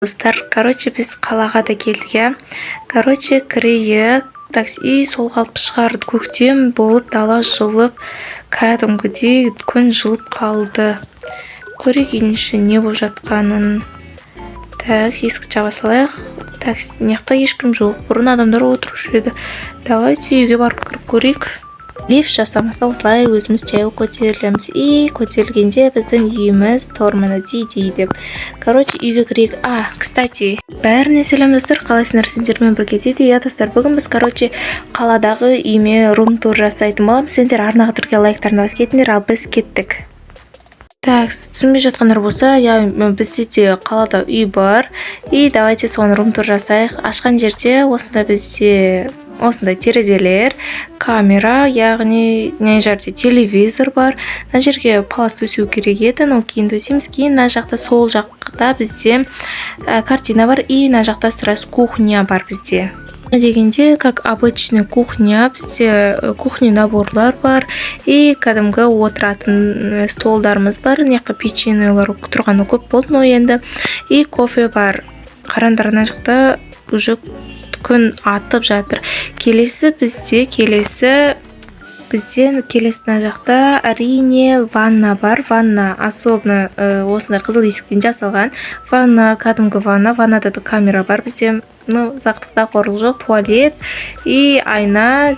Достар, біз қалаға да келдік, иә. Кірейік. Үй сол қалып шығарды, көктем болып, дала жылып, кәдімгідей күн жылып қалды. Көрейік үйдің іші не болып жатқанын. Есікті жаба салайық. Неқта ешкім жоқ. Бұрын адамдар отырушы еді. Давайте үйге барып кіріп көрейік. Лифт жасамаса осылай өзіміз жаяу көтерілеміз. Көтерілгенде біздің үйіміз торманы дейді деп. Үйге кірейік. Кстати, бәріне сәлем достар, қалайсыңдар, сендермен бірге дейді. Достар, бүгін біз қаладағы үйме рум-тур жасайтын боламыз. Сендер арнағыдырға лайктарына бас кетіңдер, ал біз кеттік. Түсінбей жатқандар болса, бізде де қалада үй бар. Давайте соны рум-тур жасайық. Ашқан жерде осында бізде осындай терезелер, камера, яғни мына жерде телевизор бар. Мына жерге палас төсеу керек еді, но кейін төсейміз. Кейін мына жақта сол жақта бізде картина бар, мына жақта сразу кухня бар бізде. Дегенде, как обычный кухня, бізде кухня наборлар бар, кәдімгі отыратын столдарымыз бар. Неққа печеньелер тұрғаны көп болды, но енді кофе бар. Қарандар, мына жақта уже күн атып жатыр. Келесі мына жақта әрине ванна бар. Ванна особенно осындай қызыл есіктен жасалған. Ванна, кәдімгі ванна. Ваннада да камера бар бізде. Зақтықта қорлық жоқ, туалет, айна,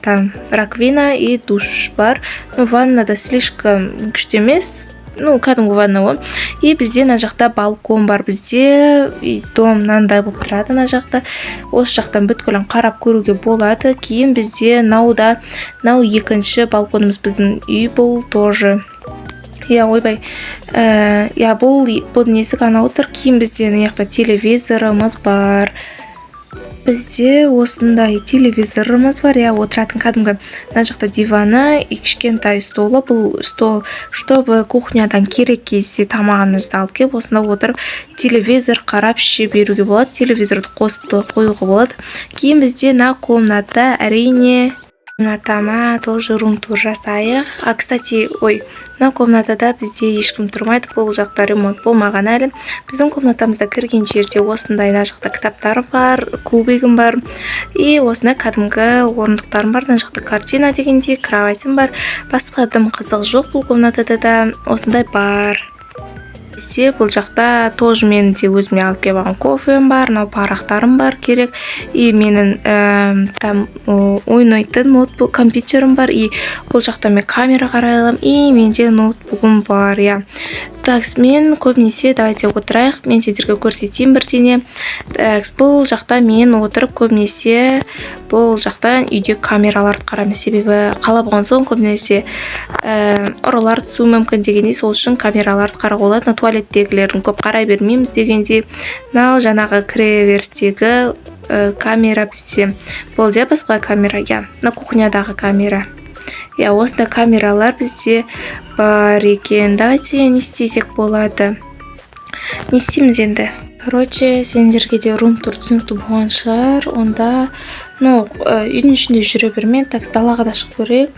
там раковина и душ бар. Ваннада слишком күшті емес. Кәдімгі ванна ол. Бізде мына жақта балкон бар. Бізде дом мынандай болып тұрады мына жақта. Осы жақтан бүткілін қарап көруге болады. Кейін бізде нау екінші балконымыз біздің үй, бұл тоже. Ойбай. Бұл несі ғана отыр. Кейін бізде мына телевизорымыз бар. Бізде осындай телевизорымыз бар, отыратын кәдімгі. Мына жақта диваны, кішкентай столы. Бұл стол, чтобы кухнядан керек кезде тамағымызды алып кеп, осында отырып телевизор қарап ше беруге болады. Телевизорды қосып қоюға болады. Кейін бізде мына комната, әрине комнатама тоже рум-тур жасайық. Кстати, мына комнатада бізде ешкім тұрмайды, бұл жақта ремонт болмаған әлі. Біздің комнатамызда кірген жерде осындай мына жақта кітаптар бар, кубигім бар, осындай кәдімгі орындықтарым бар. Мына жақта картина дегенде кроватім бар. Басқа дым қызық жоқ, бұл комнатада да осындай бар. Бізде бұл жақта тоже мен де өзіме алып кеп алған кофем бар, парақтарым бар керек. Менің ойнайтын ноутбук, компьютерім бар. Бұл жақта мен камера қарай алам. Менде ноутбугым бар, мен көбінесе, давайте отырайық, мен сендерге көрсетейін бірдеңе. Бұл жақта мен отырып көбінесе бұл жақта үйде камераларды қараймын, себебі қала болған соң көбінесе ұрылар түсуі мүмкін дегенде, сол үшін камераларды қарауға болады. Туалеттегілерін көп қарай бермейміз дегенде, жаңағы кіреберістегі камера бізде. Бұл де басқа камера, кухнядағы камера. Осында камералар бізде бар екен. Давайте не істесек болады. Не істейміз енді? Сендерге де рум-тур түсінікті болған шығар. Онда үйдің ішінде жүре бермен. Далаға да шығып көрейік.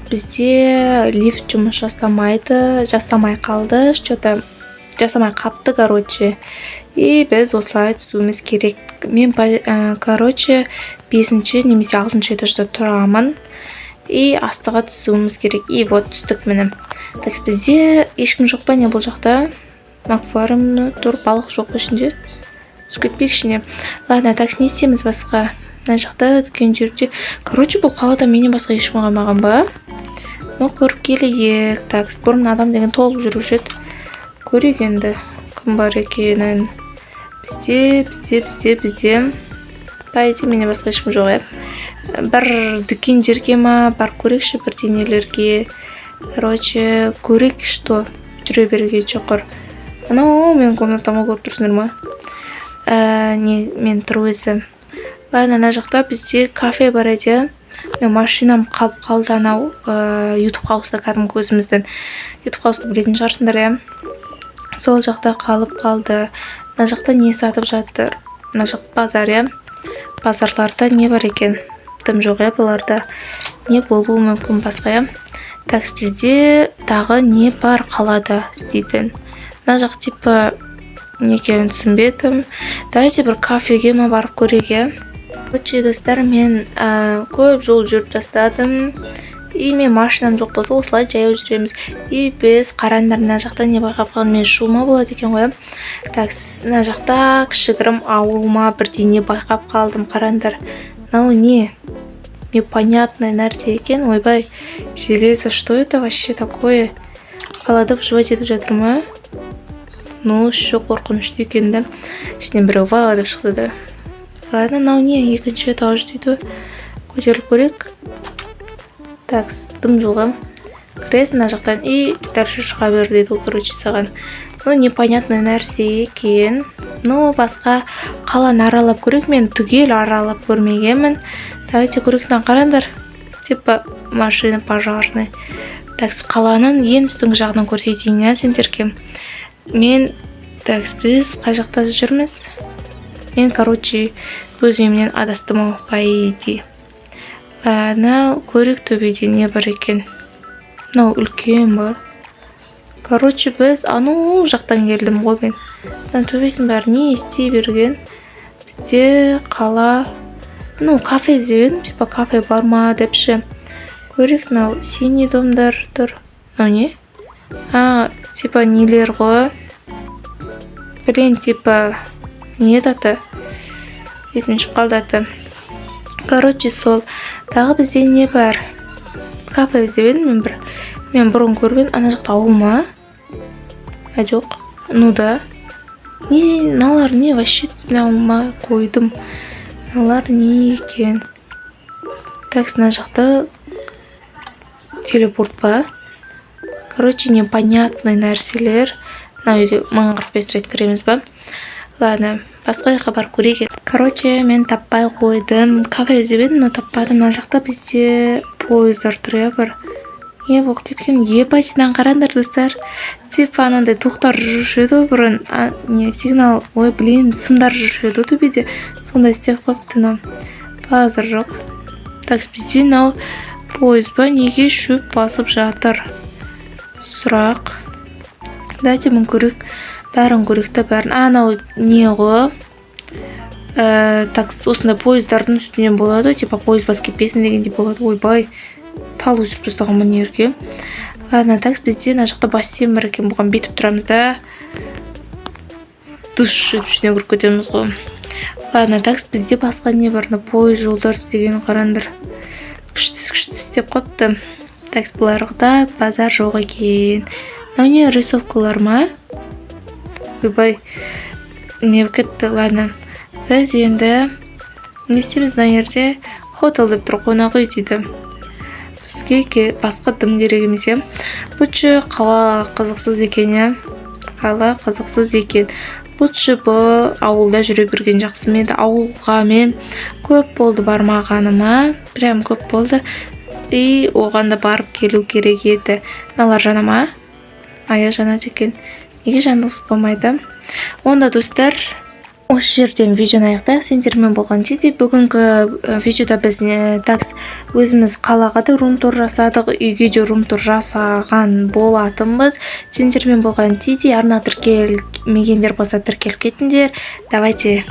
Бізде лифт жұмыс жасамай қалды. Жасамай қапты, біз осылай түсуіміз керек. Мен, 5-ші немесе 6-ші этажда тұрамын. Астыға түсуіміз керек. Түстік мінім. Бізде ешкім жоқ па не бұл жақта? Аквариум тұр, балық жоқ па ішінде? Түскетпек ішіне. Ладно, не істейміз басқа? Мына жақта дүкен жерде. Бұл қалада менен басқа ешкім қалмаған ба? Көріп келейік. Бұрын адам деген толып жүруші еді. Көрейік енді кім бар екенін. Бізде. Байде менен басқа ешкім жоқ, бір дүкен жерге бар көрекші бір денелерге. Көрек, что жүре берге жоқыр. Мен комнатама көріп тұрсыңдар ма? Мен тұр өзі. Мына жақта бізде кафе бар еді. Мен машинам қалып қалды, YouTube қауысты кәдімгі өзіміздің. YouTube қауысты білетін шығарсыңдар, сол жақта қалып қалды. Мына жақта не сатып жатыр? Мына жақта базар, базарларда не бар екен? Дым жоқ, бұларда не болуы мүмкін басқа. Бізде тағы не бар қалада істейтін? Мына жақ типа эмне экенин түшүнбөдүм. Давайте бир кафеге ма барып көрөйүк. Короче, достор, мен көп жол жүрүп тастадым. Мен машинам жок болсо осулай жаяу жүрөбүз. Биз караңдар, мына жакта не байкап калдым, мен шума болот экен го. Так, мына жакта кичигирим ауылма бирдене байкап калдым. Караңдар, мынау не? Непонятный нерсе экен. Ойбай, железо, что это вообще такое? Калады выживать этип жатырмы? Ну, шу коркунучтуу экен да. Ичинен бирөө ва деп чыкты да. Ладно, мынау не? Экинчи этаж дейт. Көтөрүлүп көрөйүк. Так, дым жылгам. Кіресің мына жақтан и дальше шыға бер дейді, короче, саған. Непонятный нәрсе екен. Басқа қаланы аралап көрейік. Мен түгел аралап көрмегенмін. Давайте көрейіктен қараңдар. Типа машина пожарный. Так, қаланың ең үстіңгі жағынан көрсетейін сендерге. Біз қай жақта жүрміз? Мен, короче, өз үйімнен адастым по идее. Көрік төбеде не бар екен? Үлкен ба? Короче, біз жақтан келдім ғой мен. Төбесін бәрі не істей берген? Бізде қала... кафе іздеген, типа кафе бар ма депші. Көрік, синий домдар тұр. Не? Типа нелер ғой. Блин, типа... Не даты? Есмен шығып қалды аты. Короче, сол. Тағы бізде не бар? Кафе іздебедім мен бұрын көрген. Ана жақта ауыл ма? Жоқ. Да. Налар не? Вообще түсіне алмай қойдым. Налар не екен? Так, ана жақта телепорт ба? Короче, непонятный нәрселер. Үйге 1045 рет кіреміз ба? Ладно, басқа жаққа барып көрейік. Короче, мен таппай қойдым. Кафе іздебедім, но таппадым. Мына жақта бізде поездар тұр, бір. Болып кеткен. Басынан қараңдар, достар. Типа анандай тоқтар жүрушеді бұрын. Сигнал, сымдар жүрушеді төбеде. Сонда істеп қойыпты. Базар жоқ. Так, бізде поезд ба? Неге шөп басып жатыр? Сұрақ. Дайте мен көрейік. Бәрін көрікті, бәрін. Не ғой? Так, осында поездардың үстінен болады. Типа поезд бас кетпесін дегенде болады. Ойбай, тал өсіріп тастаған манерге. Ладно, так, бізде мына жақта бассейн бар екен. Бұған бетіп тұрамыз да. Душ ішіне кіріп кетеміз ғой. Ладно, так, бізде басқа не бар? Поезд жолдар істеген қараңдар. Күшті істеп қойыпты. Так, бұларда базар жоқ екен. Не рисовкалар ма? Ойбай, не кетті. Ладно, біз енді не істейміз? Мына жерде хотел деп тұр, қонақ үй дейді. Бізге басқа дым керек емес. Лучше қала қызықсыз екен. Қала қызықсыз екен. Лучше бұл ауылда жүре берген жақсы. Мен ауылға мен көп болды бармағаныма. Прям көп болды. И оғанда барып келу керек еді. Налар жана ма? Жанады екен. Неге жандығыз болмайды? Онда, достар, осы жерден видеоны аяқтайық. Сендермен болған Тиди. Бүгінгі видеода біз өзіміз қалаға да рум-тур жасадық, үйге де рум-тур жасаған болатынбыз. Сендермен болған Тиди. Арна тіркелмегендер болса тіркеліп кетіңдер. Давайте